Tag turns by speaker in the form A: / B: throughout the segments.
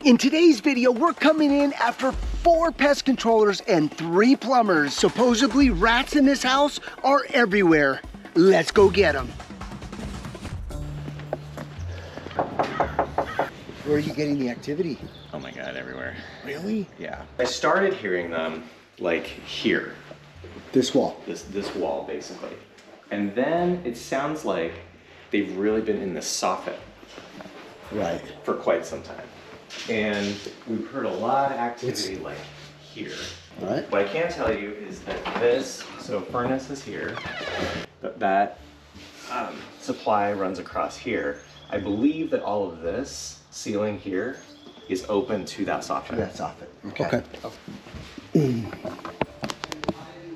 A: In today's video, we're coming in after 4 pest controllers and 3 plumbers. Supposedly, rats in this house are everywhere. Let's go get them. Where are you getting the activity?
B: Oh my God, everywhere.
A: Really?
B: Yeah. I started hearing them like here.
A: This wall.
B: This wall, basically. And then it sounds like they've really been in the soffit.
A: Right.
B: For quite some time. And we've heard a lot of activity like here.
A: Right.
B: What I can tell you is that this, so furnace is here, but that supply runs across here. I believe that all of this ceiling here is open to that soffit.
A: That's soffit. Okay.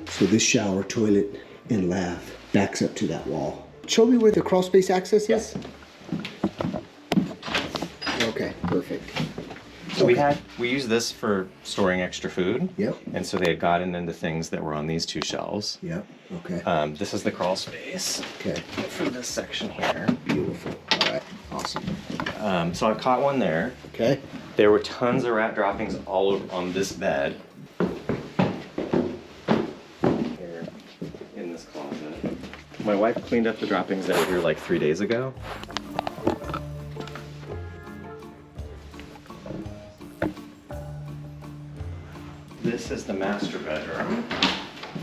A: So this shower, toilet, and lav backs up to that wall. Show me where the crawl space access is.
B: Yes.
A: Okay, perfect.
B: So we use this for storing extra food.
A: Yep.
B: And so they had gotten into things that were on these 2 shelves.
A: Yep. Okay.
B: This is the crawl space.
A: Okay.
B: For this section here.
A: Beautiful. All right. Awesome.
B: So I caught one there.
A: Okay.
B: There were tons of rat droppings all over on this bed. Here in this closet. My wife cleaned up the droppings that were here like 3 days ago. This is the master bedroom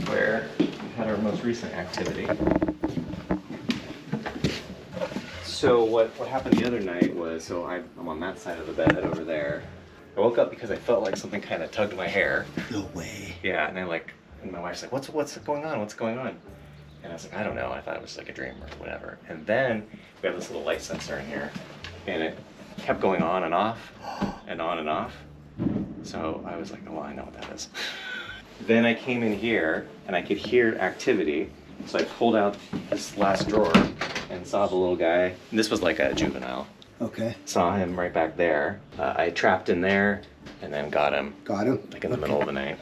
B: where we had our most recent activity. So what happened the other night was, so I'm on that side of the bed over there. I woke up because I felt like something kind of tugged my hair.
A: No way.
B: Yeah, and and my wife's like, what's going on? What's going on? And I was like, I don't know. I thought it was like a dream or whatever. And then we have this little light sensor in here, and it kept going on and off, and on and off. So I was like, oh, well, I know what that is. Then I came in here and I could hear activity. So I pulled out this last drawer and saw the little guy. And this was like a juvenile.
A: Okay.
B: Saw him right back there. I trapped in there and then got him.
A: Got him?
B: Like in the middle of the night.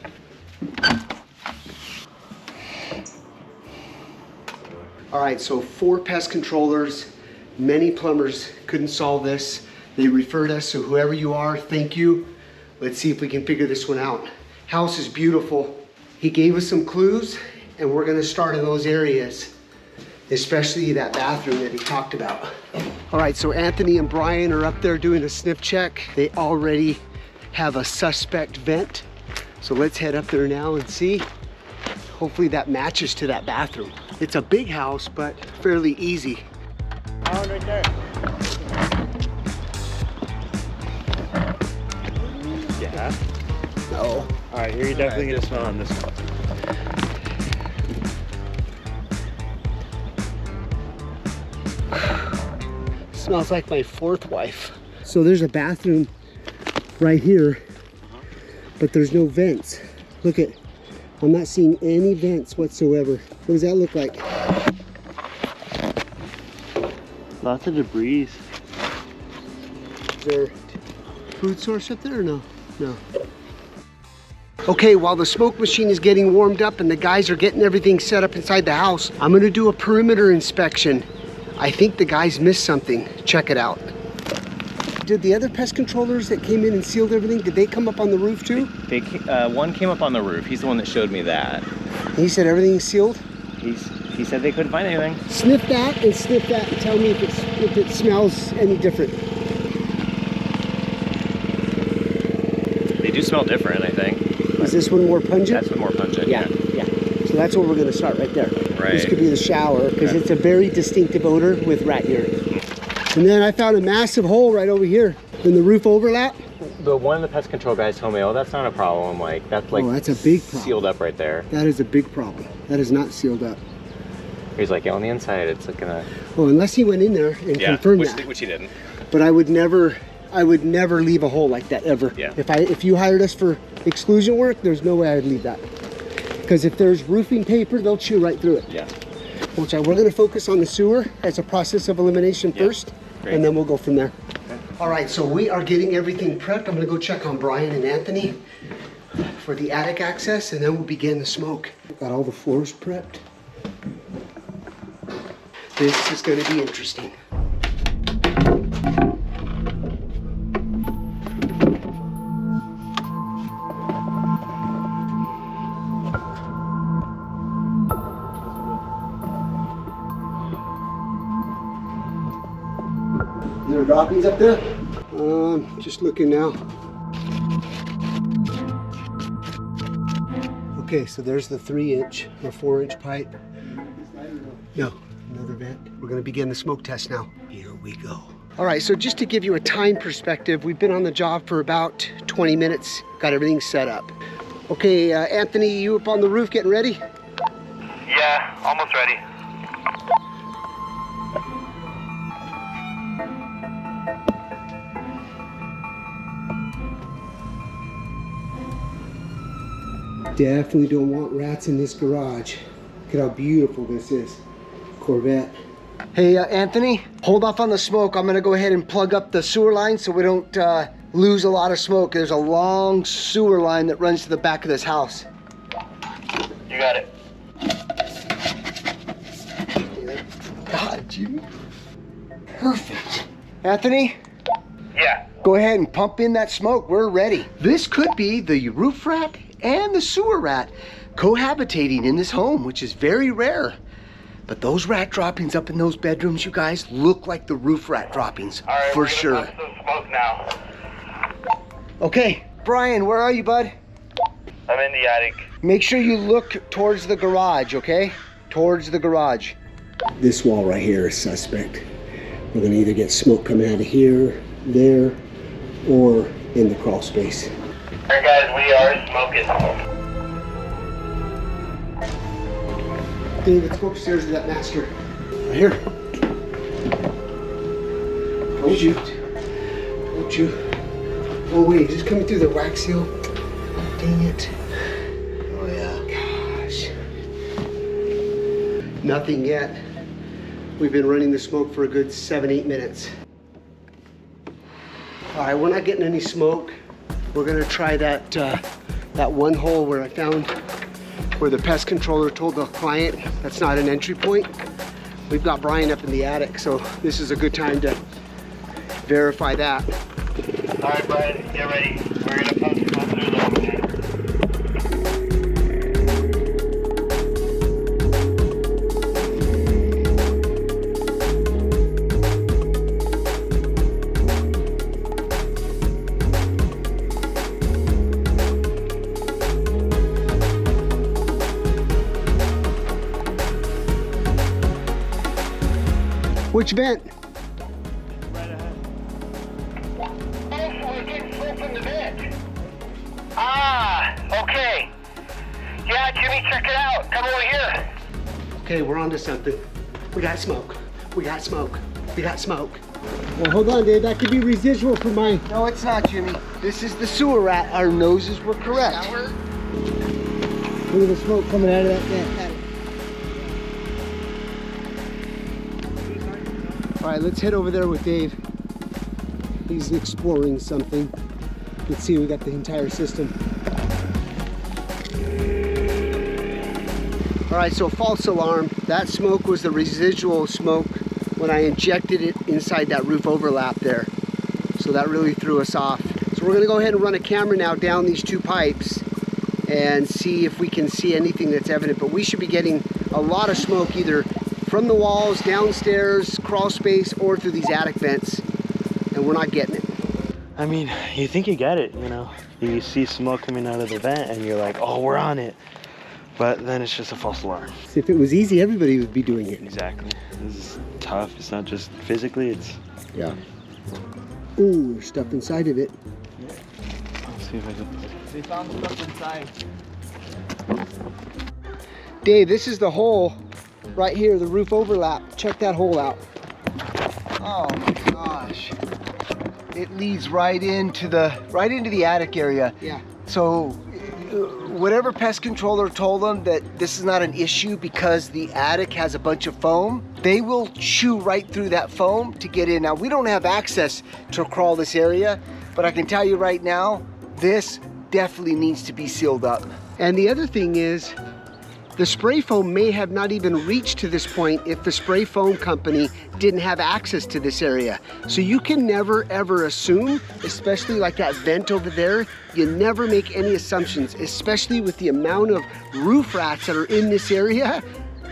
A: All right, so 4 pest controllers. Many plumbers couldn't solve this. They referred us, so whoever you are, thank you. Let's see if we can figure this one out. House is beautiful. He gave us some clues, and we're gonna start in those areas, especially that bathroom that he talked about. All right, so Anthony and Brian are up there doing a sniff check. They already have a suspect vent. So let's head up there now and see. Hopefully that matches to that bathroom. It's a big house, but fairly easy.
C: Right there.
B: Yeah.
A: No.
C: All right, you're definitely gonna smell on this one.
A: Smells like my 4th wife. So there's a bathroom right here, but there's no vents. Look at, I'm not seeing any vents whatsoever. What does that look like?
C: Lots of debris.
A: Is there food source up there or no? No. Okay, while the smoke machine is getting warmed up and the guys are getting everything set up inside the house, I'm gonna do a perimeter inspection. I think the guys missed something. Check it out. Did the other pest controllers that came in and sealed everything, did they come up on the roof too?
B: One came up on the roof. He's the one that showed me that.
A: He said everything's sealed?
B: He said they couldn't find anything.
A: Sniff that and sniff that and tell me if it smells any different.
B: They do smell different, I think.
A: Is this one more pungent?
B: That's one more pungent.
A: Yeah. So that's where we're gonna start right there.
B: Right.
A: This could be the shower because it's a very distinctive odor with rat urine. And then I found a massive hole right over here in the roof overlap.
B: But one of the pest control guys told me, oh, that's not a problem. Like, that's like
A: that's a big problem.
B: Sealed up right there.
A: That is a big problem. That is not sealed up.
B: He's like, yeah, on the inside, it's like gonna...
A: Oh, unless he went in there and confirmed that.
B: Which he didn't.
A: But I would never leave a hole like that ever.
B: Yeah.
A: If you hired us for exclusion work, there's no way I'd leave that. Because if there's roofing paper, they'll chew right through it.
B: Yeah.
A: We're gonna focus on the sewer as a process of elimination first,
B: Great.
A: and then we'll go from there. Okay. All right, so we are getting everything prepped. I'm gonna go check on Brian and Anthony for the attic access, and then we'll begin the smoke. Got all the floors prepped. This is gonna be interesting. droppings up there? Just looking now. Okay, so there's the 3-inch or 4-inch pipe. No, another vent. We're gonna begin the smoke test now. Here we go. All right, so just to give you a time perspective, we've been on the job for about 20 minutes, got everything set up. Okay, Anthony, you up on the roof getting ready?
D: Yeah, almost ready.
A: Definitely don't want rats in this garage. Look at how beautiful this is. Corvette. Hey, Anthony, hold off on the smoke. I'm gonna go ahead and plug up the sewer line so we don't lose a lot of smoke. There's a long sewer line that runs to the back of this house.
D: You got it.
A: God, Jimmy. Perfect. Anthony?
D: Yeah.
A: Go ahead and pump in that smoke. We're ready. This could be the roof rat and the sewer rat cohabitating in this home, which is very rare. But those rat droppings up in those bedrooms, you guys, look like the roof rat droppings.
D: All right,
A: for sure.
D: Some smoke now.
A: Okay, Brian, where are you, bud?
D: I'm in the attic.
A: Make sure you look towards the garage, okay? Towards the garage. This wall right here is suspect. We're gonna either get smoke coming out of here, there, or in the crawl space.
D: All right, guys, we are smoking.
A: Dave, let's go upstairs to that master. Right here. Told you. Told you. Oh wait, is this coming through the wax seal? Dang it. Oh yeah. Gosh. Nothing yet. We've been running the smoke for a good 7-8 minutes. All right, we're not getting any smoke. We're gonna try that that one hole where I found where the pest controller told the client that's not an entry point. We've got Brian up in the attic, so this is a good time to verify that.
D: All right, Brian, get ready. We're gonna pump through the opening.
A: Which vent?
C: Right ahead.
D: Oh, we're getting smoke from the vent. Ah, okay. Yeah, Jimmy, check it out. Come over here.
A: Okay, we're on to something. We got smoke. We got smoke. We got smoke. Well, hold on, Dave. That could be residual from my... No, it's not, Jimmy. This is the sewer rat. Our noses were correct. Look at the smoke coming out of that vent. All right, let's head over there with Dave. He's exploring something. Let's see, we got the entire system. All right, so false alarm. That smoke was the residual smoke when I injected it inside that roof overlap there. So that really threw us off. So we're gonna go ahead and run a camera now down these 2 pipes and see if we can see anything that's evident. But we should be getting a lot of smoke either from the walls, downstairs, crawl space, or through these attic vents, and we're not getting it.
C: I mean, you think you get it, you know? You see smoke coming out of the vent and you're like, oh, we're on it. But then it's just a false alarm.
A: So if it was easy, everybody would be doing it.
C: Exactly. This is tough. It's not just physically, it's...
A: Yeah. Ooh, there's stuff inside of it.
C: Let's see if I can...
E: They found stuff inside.
A: Dave, this is the hole right here, the roof overlap. Check that hole out. Oh my gosh. It leads right into the attic area. Yeah. So whatever pest controller told them that this is not an issue because the attic has a bunch of foam, they will chew right through that foam to get in. Now, we don't have access to crawl this area, but I can tell you right now, this definitely needs to be sealed up. And the other thing is, the spray foam may have not even reached to this point if the spray foam company didn't have access to this area. So you can never ever assume, especially like that vent over there, you never make any assumptions, especially with the amount of roof rats that are in this area.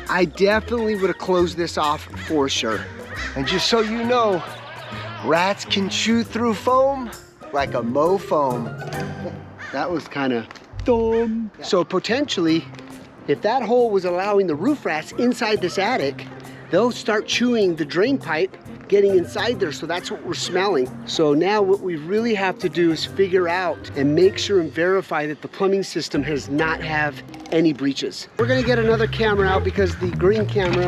A: I definitely would have closed this off for sure. And just so you know, Rats can chew through foam like a Mo foam. That was kind of dumb. So potentially, if that hole was allowing the roof rats inside this attic, they'll start chewing the drain pipe, getting inside there, so that's what we're smelling. So now what we really have to do is figure out and make sure and verify that the plumbing system has not have any breaches. We're gonna get another camera out because the green camera,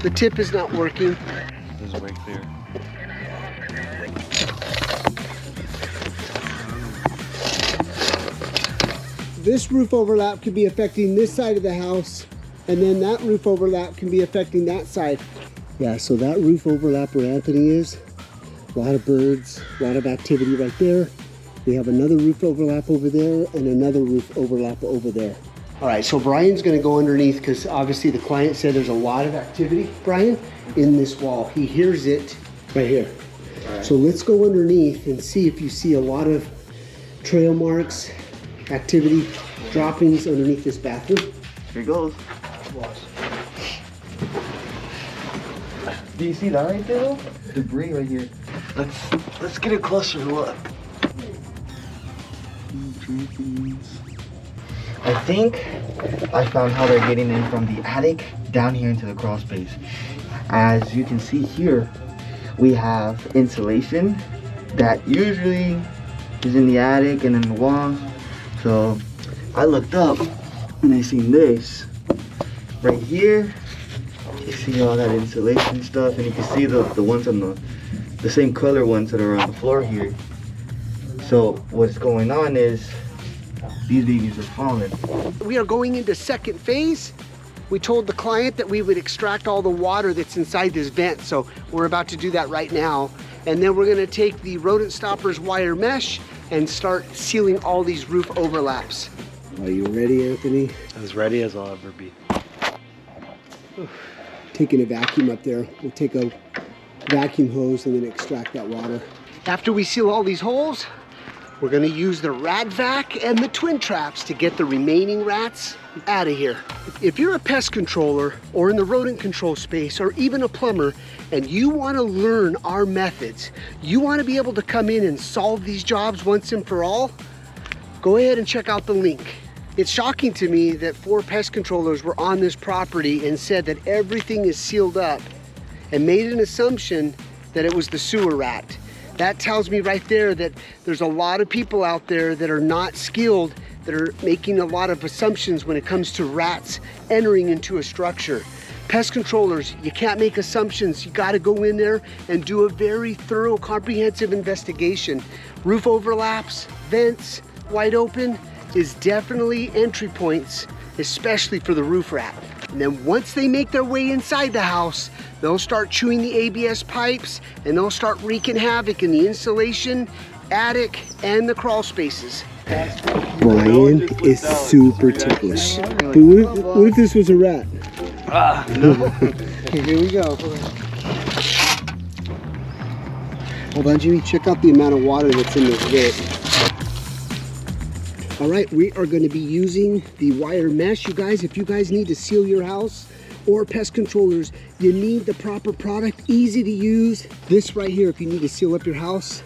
A: the tip is not working.
C: This is way clear.
A: This roof overlap could be affecting this side of the house, and then that roof overlap can be affecting that side. Yeah, so that roof overlap where Anthony is, a lot of birds, a lot of activity right there. We have another roof overlap over there and another roof overlap over there. All right, so Brian's gonna go underneath because obviously the client said there's a lot of activity, Brian, in this wall. He hears it right here. Right. So let's go underneath and see if you see a lot of trail marks, activity, droppings underneath this bathroom.
E: Here goes. Do you see that right there though? Debris right here. Let's get a closer look. I think I found how they're getting in from the attic down here into the crawl space. As you can see here, we have insulation that usually is in the attic and in the walls. So I looked up and I seen this right here. You see all that insulation stuff, and you can see the ones on the same color ones that are on the floor here. So what's going on is these babies are falling.
A: We are going into second phase. We told the client that we would extract all the water that's inside this vent, so we're about to do that right now. And then we're gonna take the Rodent Stopper's wire mesh and start sealing all these roof overlaps. Are you ready, Anthony?
C: As ready as I'll ever be.
A: Taking a vacuum up there. We'll take a vacuum hose and then extract that water. After we seal all these holes, we're gonna use the Rat Vac and the twin traps to get the remaining rats out of here. If you're a pest controller or in the rodent control space or even a plumber and you wanna learn our methods, you wanna be able to come in and solve these jobs once and for all, go ahead and check out the link. It's shocking to me that 4 pest controllers were on this property and said that everything is sealed up and made an assumption that it was the sewer rat. That tells me right there that there's a lot of people out there that are not skilled, that are making a lot of assumptions when it comes to rats entering into a structure. Pest controllers, you can't make assumptions. You gotta go in there and do a very thorough, comprehensive investigation. Roof overlaps, vents, wide open is definitely entry points, especially for the roof rat. And then once they make their way inside the house, they'll start chewing the ABS pipes and they'll start wreaking havoc in the insulation, attic, and the crawl spaces. Brian is super ticklish. But what if this was a rat?
C: No.
A: Okay, here we go. Hold on, Jimmy, check out the amount of water that's in this vent. All right, we are going to be using the wire mesh. You guys, if you guys need to seal your house or pest controllers, you need the proper product, easy to use. This right here, if you need to seal up your house,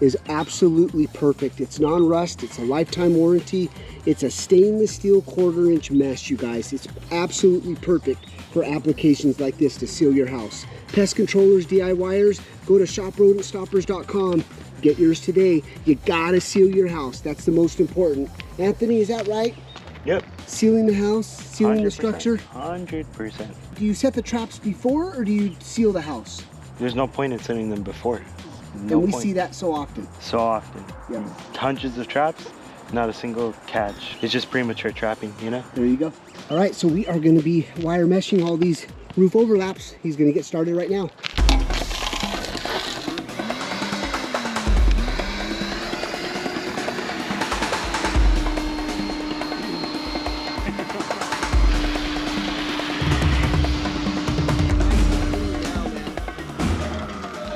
A: is absolutely perfect. It's non-rust, it's a lifetime warranty. It's a stainless steel 1/4 inch mesh, you guys. It's absolutely perfect for applications like this to seal your house. Pest controllers, DIYers, go to shoprodentstoppers.com. Get yours today. You gotta seal your house. That's the most important. Anthony, is that right?
C: Yep.
A: Sealing the house, sealing the
C: 100%.
A: structure.
C: 100%.
A: Do you set the traps before or do you seal the house?
C: There's no point in setting them before. No
A: And we
C: point.
A: see that so often.
C: So often.
A: Yeah.
C: Hundreds of traps, not a single catch. It's just premature trapping, you know?
A: There you go. All right, so we are gonna be wire meshing all these roof overlaps. He's gonna get started right now.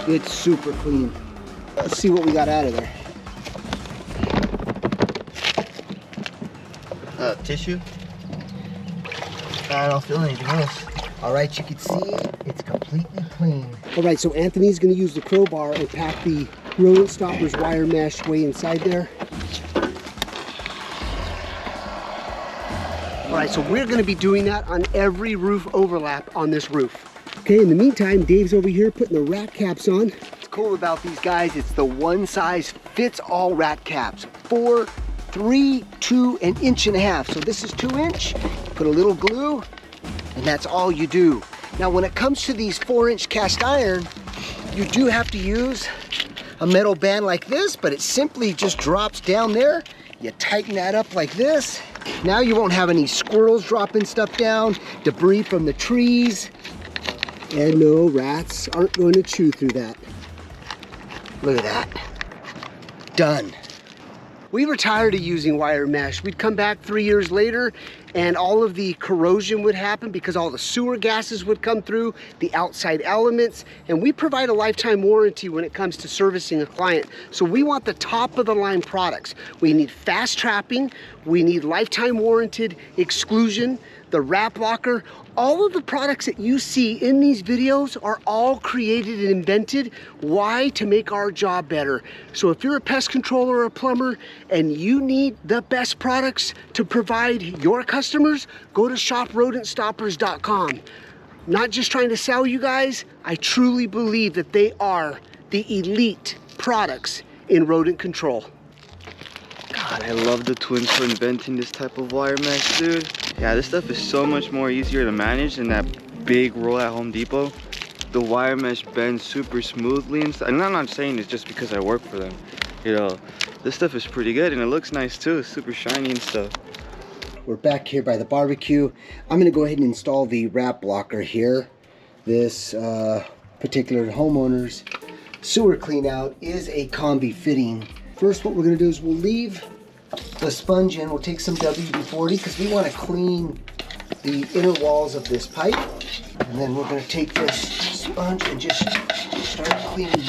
A: It's super clean. Let's see what we got out of there.
E: Tissue? I don't feel anything else.
A: All right, you can see it's completely clean. All right, so Anthony's gonna use the crowbar and pack the Rodent Stopper's wire mesh way inside there. All right, so we're gonna be doing that on every roof overlap on this roof. Okay, in the meantime, Dave's over here putting the rat caps on. What's cool about these guys, it's the one size fits all rat caps. 4, 3, 2, and 1.5 inches. So this is 2 inch, put a little glue, and that's all you do. Now, when it comes to these 4-inch cast iron, you do have to use a metal band like this, but it simply just drops down there. You tighten that up like this. Now you won't have any squirrels dropping stuff down, debris from the trees, and no, rats aren't going to chew through that. Look at that. Done. We were tired of using wire mesh. We'd come back 3 years later and all of the corrosion would happen because all the sewer gases would come through, the outside elements, and we provide a lifetime warranty when it comes to servicing a client. So we want the top of the line products. We need fast trapping, we need lifetime warranted exclusion, the wrap locker. All of the products that you see in these videos are all created and invented. Why? To make our job better. So if you're a pest controller or a plumber and you need the best products to provide your customers, go to shoprodentstoppers.com. Not just trying to sell you guys, I truly believe that they are the elite products in rodent control.
E: God, I love the twins for inventing this type of wire mesh, dude. Yeah, this stuff is so much more easier to manage than that big roll at Home Depot. The wire mesh bends super smoothly and stuff. And I'm not saying it's just because I work for them. You know, this stuff is pretty good and it looks nice too. It's super shiny and stuff.
A: We're back here by the barbecue. I'm gonna go ahead and install the wrap blocker here. This particular homeowner's sewer clean out is a combi fitting. First, what we're gonna do is we'll leave the sponge in. We'll take some WD-40 because we want to clean the inner walls of this pipe. And then we're gonna take this sponge and just start cleaning.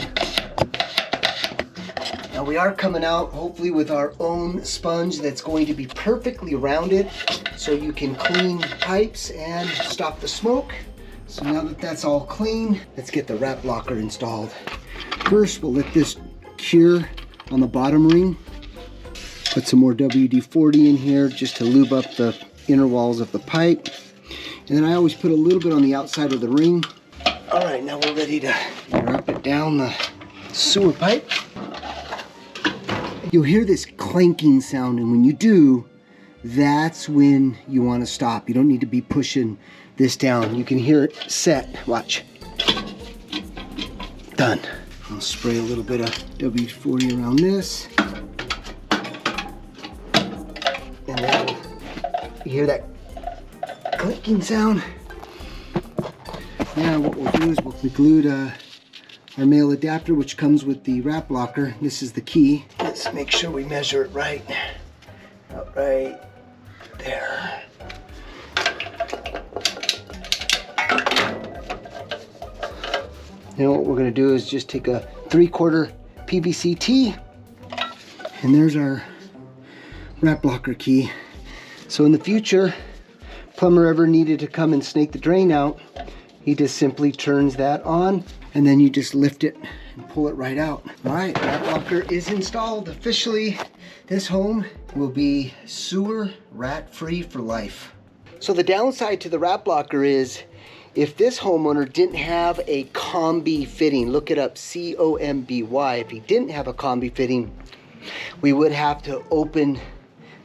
A: Now we are coming out hopefully with our own sponge that's going to be perfectly rounded so you can clean pipes and stop the smoke. So now that that's all clean, let's get the wrap locker installed. First, we'll let this cure on the bottom ring. Put some more WD-40 in here just to lube up the inner walls of the pipe. And then I always put a little bit on the outside of the ring. All right, now we're ready to wrap it down the sewer pipe. You'll hear this clanking sound, and when you do, that's when you want to stop. You don't need to be pushing this down. You can hear it set. Watch. Done. I'll spray a little bit of WD-40 around this. And then you hear that clicking sound. Now what we'll do is we'll include our male adapter, which comes with the wrap locker. This is the key. Let's make sure we measure it right. About right there. Now what we're going to do is just take a 3/4 PVC tee, and there's our wrap locker key. So in the future, plumber ever needed to come and snake the drain out, he just simply turns that on, and then you just lift it and pull it right out. All right, wrap locker is installed officially. This home will be sewer rat free for life. So the downside to the wrap locker is if this homeowner didn't have a combi fitting, look it up, C-O-M-B-Y, if he didn't have a combi fitting, we would have to open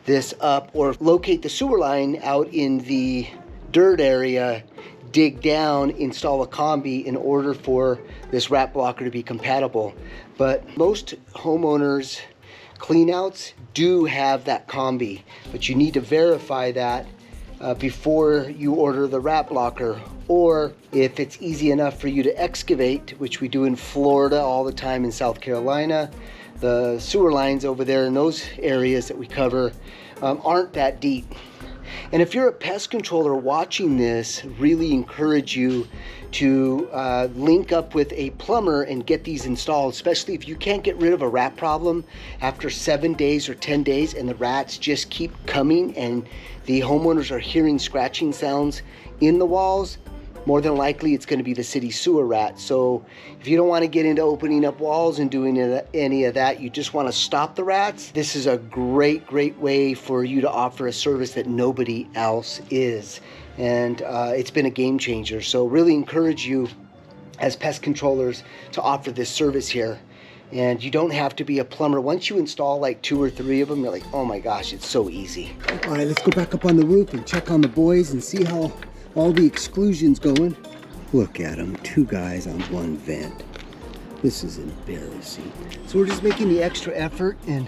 A: this up or locate the sewer line out in the dirt area, dig down, install a combi in order for this wrap blocker to be compatible. But most homeowners cleanouts do have that combi, but you need to verify that before you order the wrap blocker. Or if it's easy enough for you to excavate, which we do in Florida all the time, in South Carolina, the sewer lines over there in those areas that we cover aren't that deep. And if you're a pest controller watching this, really encourage you to link up with a plumber and get these installed, especially if you can't get rid of a rat problem after 7 days or 10 days and the rats just keep coming and the homeowners are hearing scratching sounds in the walls. more than likely it's going to be the city sewer rat. So if you don't want to get into opening up walls and doing any of that, you just want to stop the rats, this is a great way for you to offer a service that nobody else is. And it's been a game changer. So really encourage you as pest controllers to offer this service here. And you don't have to be a plumber. Once you install like 2 or 3 of them, you're like, oh my gosh, it's so easy. All right, let's go back up on the roof and check on the boys and see how all the exclusion's going. Look at them, 2 guys on 1 vent. This is embarrassing. So we're just making the extra effort and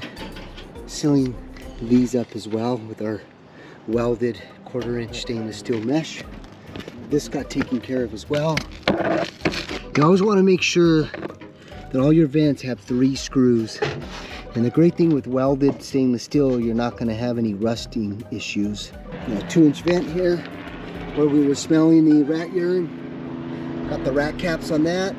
A: sealing these up as well with our welded 1/4-inch stainless steel mesh. This got taken care of as well. You always want to make sure that all your vents have 3 screws. And the great thing with welded stainless steel, you're not going to have any rusting issues. Got a 2-inch vent here where we were smelling the rat urine. Got the rat caps on that.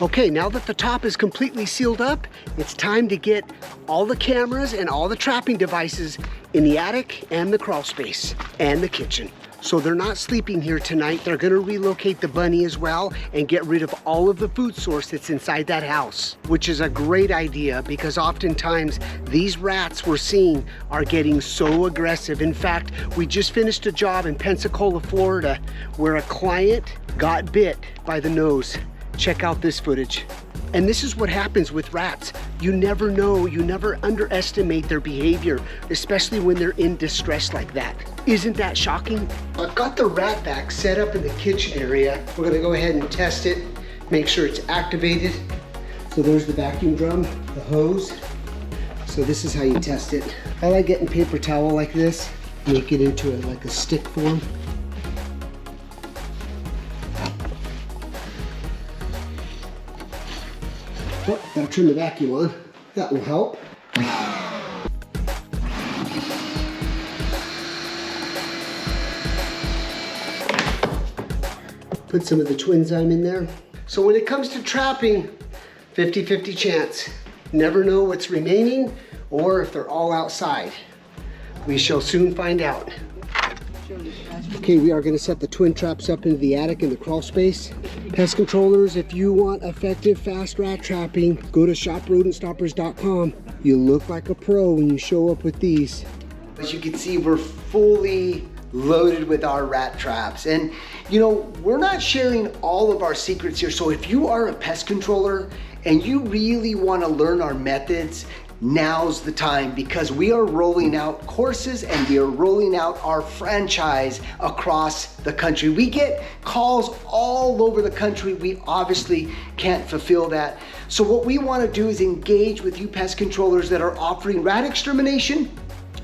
A: Okay, now that the top is completely sealed up, it's time to get all the cameras and all the trapping devices in the attic and the crawl space and the kitchen. So they're not sleeping here tonight. They're gonna relocate the bunny as well and get rid of all of the food source that's inside that house, which is a great idea because oftentimes these rats we're seeing are getting so aggressive. In fact, we just finished a job in Pensacola, Florida, where a client got bit by the nose. Check out this footage. And this is what happens with rats. You never know, you never underestimate their behavior, especially when they're in distress like that. Isn't that shocking? I've got the Rat Vac set up in the kitchen area. We're gonna go ahead and test it, make sure it's activated. So there's the vacuum drum, the hose. So this is how you test it. I like getting paper towel like this, make it into like a stick form. Oh, gotta turn the vacuum on. That will help. Put some of the Twinzyme in there. So when it comes to trapping, 50-50 chance. Never know what's remaining or if they're all outside. We shall soon find out. Okay, we are going to set the twin traps up into the attic in the crawl space. Pest controllers, if you want effective, fast rat trapping, go to shoprodentstoppers.com. You look like a pro when you show up with these. As you can see, we're fully loaded with our rat traps. And you know, we're not sharing all of our secrets here. So if you are a pest controller and you really want to learn our methods, now's the time, because we are rolling out courses and we are rolling out our franchise across the country. We get calls all over the country. We obviously can't fulfill that. So what we want to do is engage with you pest controllers that are offering rat extermination,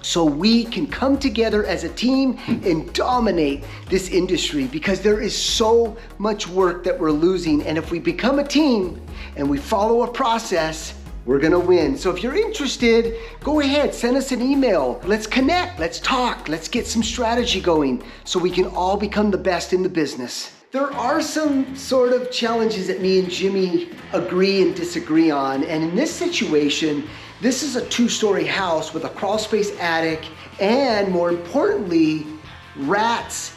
A: so we can come together as a team and dominate this industry, because there is so much work that we're losing. And if we become a team and we follow a process, we're gonna win. So if you're interested, go ahead, send us an email. Let's connect, let's talk, let's get some strategy going so we can all become the best in the business. There are some sort of challenges that me and Jimmy agree and disagree on. And in this situation, this is a 2-story house with a crawl space attic and, more importantly, rats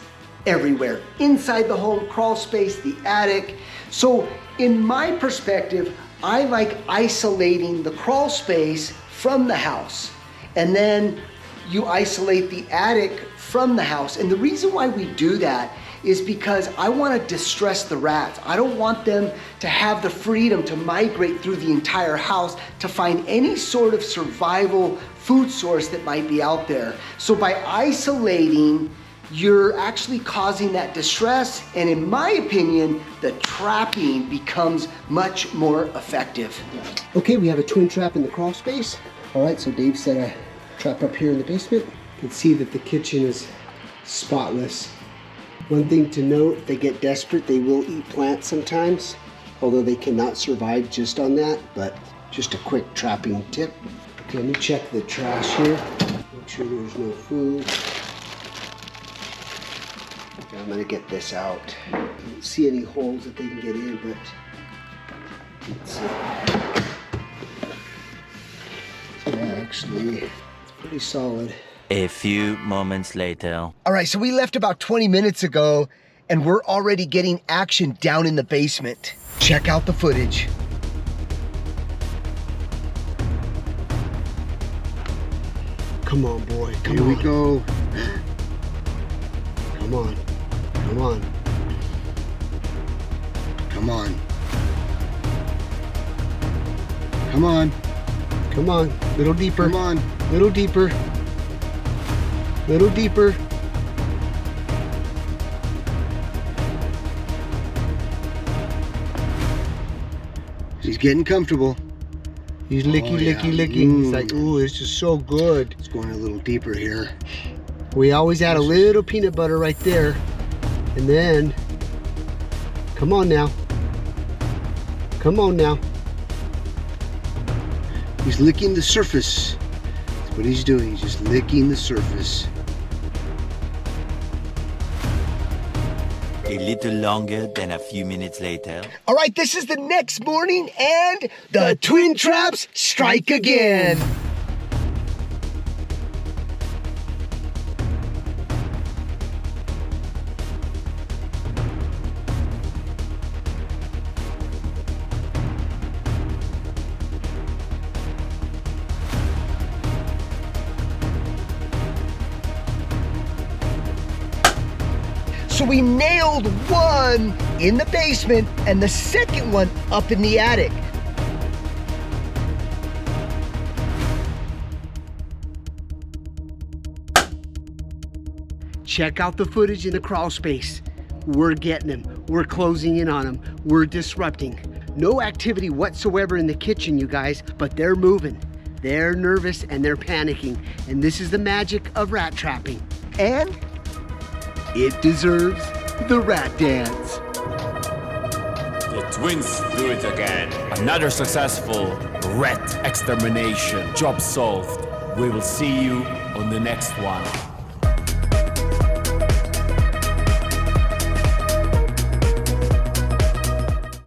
A: everywhere. Inside the home, crawl space, the attic. So in my perspective, I like isolating the crawl space from the house, and then you isolate the attic from the house. And the reason why we do that is because I want to distress the rats. I don't want them to have the freedom to migrate through the entire house to find any sort of survival food source that might be out there. So by isolating, you're actually causing that distress, and in my opinion, the trapping becomes much more effective. Okay, we have a twin trap in the crawl space. All right, so Dave set a trap up here in the basement. You can see that the kitchen is spotless. One thing to note, if they get desperate, they will eat plants sometimes, although they cannot survive just on that, but just a quick trapping tip. Okay, let me check the trash here. Make sure there's no food. Okay, I'm gonna get this out. I don't see any holes that they can get in, but let's see. So actually, it's pretty solid.
F: A few moments later.
A: All right, so we left about 20 minutes ago, and we're already getting action down in the basement. Check out the footage. Come on, boy. Come on. Here we go. Come on. Come on. Come on. Come on. Come on. Little deeper. Come on. Little deeper. Little deeper. He's getting comfortable. He's licky, licky, licky. He's like, ooh, this is so good. It's going a little deeper here. We always add a little peanut butter right there. And then, come on now. Come on now. He's licking the surface. That's what he's doing. He's just licking the surface.
F: A little longer than a few minutes later.
A: All right, this is the next morning and the twin traps strike again. So we nailed one in the basement and the second one up in the attic. Check out the footage in the crawl space. We're getting them. We're closing in on them. We're disrupting. No activity whatsoever in the kitchen, you guys, but they're moving. They're nervous and they're panicking. And this is the magic of rat trapping. And it deserves the rat dance.
G: The twins do it again. Another successful rat extermination. Job solved. We will see you on the next one.